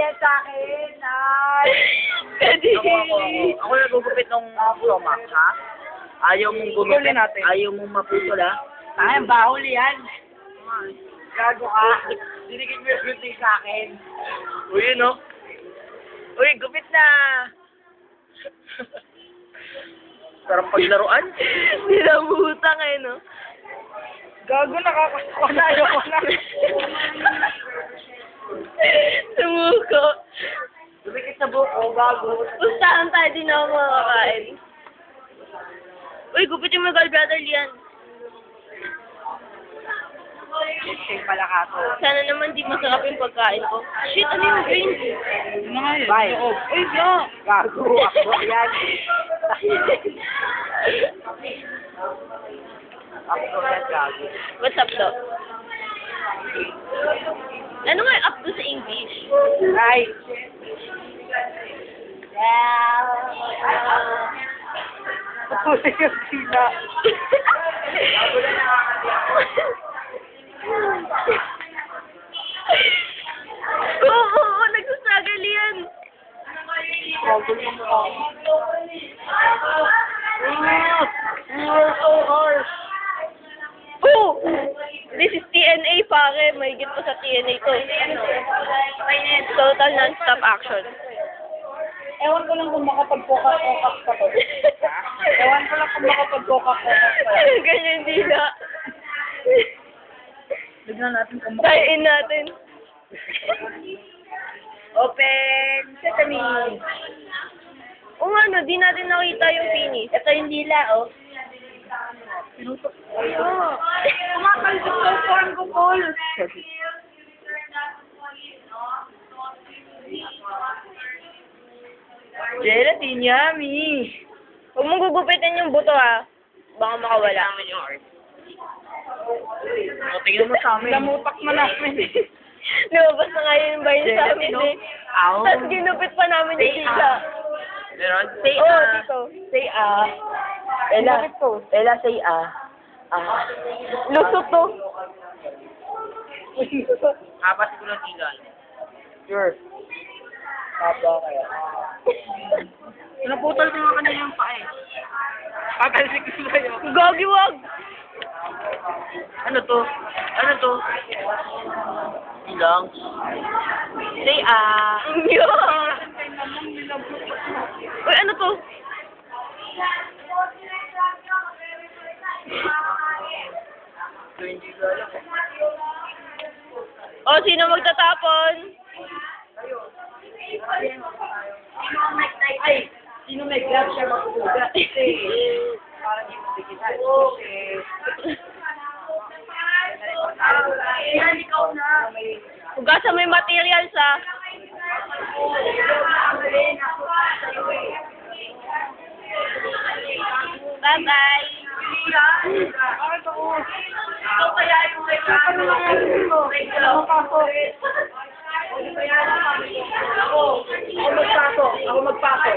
yan sa akin. Ay. Ako nagugupit ng stomach, ha? Ayaw mong gumupit. Huli natin. Ayaw mong maputol, ha? Ay, bahol yan. Gago ka. Dinikit mo yung beauty sa akin. Uy, yun, no? Uy, gupit na! Sarap paglaruan. Nilamutang eh, no? Gago, nakakakuha na. Ayoko na. Sumuko. Dumikit sa buko, gago. Pustahan tayo, di na ako makakain. Uy, gupitin mo kay Brother Lian. Shake pala ka to. Sana naman di masarap yung pagkain ko. Shit, ano yung green? Ano nga yun? Bye. Uy, no. Gago, ako yan. Ako yan, gago. What's up, though? Ano nga yung up to sa English? Ay. Patuloy yung sila. Oo, nagsasagal yan. Gago yung mukha. You are so harsh. Oh! This is TNA, pare. May pa sa TNA to. Total non-stop action. Ewan ko lang kung makapag-focus ka to. Ewan ko lang kung makapag-focus ka to. Ganyan dila. Tignan natin kung Kain natin. Open sesame. O nga, no, di natin nakita yung finish. Ito yung dila, oh. Pinutok. Ayun. Kumakalsik yung form ko, Paul. Gelatin, yummy. Huwag mong gugupitin yung buto, ha. Baka makawala. O, tingnan mo sa amin. Lamutak na namin. Lumabas na nga yun ba yun sa amin, Gelatin, eh. Ow. Tapos ginupit pa namin yung dila. Meron? Say Oo, ah. dito. Say ah. Ella. Ella, say ah. Ah. Lusot to. Apat ko ng tigal. Sure. Haba kaya. Naputol ko nga kanina yung paa, eh. Kakalsik ko sa'yo. Gogi, wag. Ano to? Ano to? Ilang. Say ah. Yun. Uy, ano to? O, sino magtatapon? Ay, sino may glove siya magpuga? Kasi, parang hindi mo dikitan. Yan, ikaw na. Hugasan mo yung materials, ha? Bye-bye. Bakit ako? Ikaw kaya yung may plano. Ako pasok. Ako magpasok. Ako magpasok.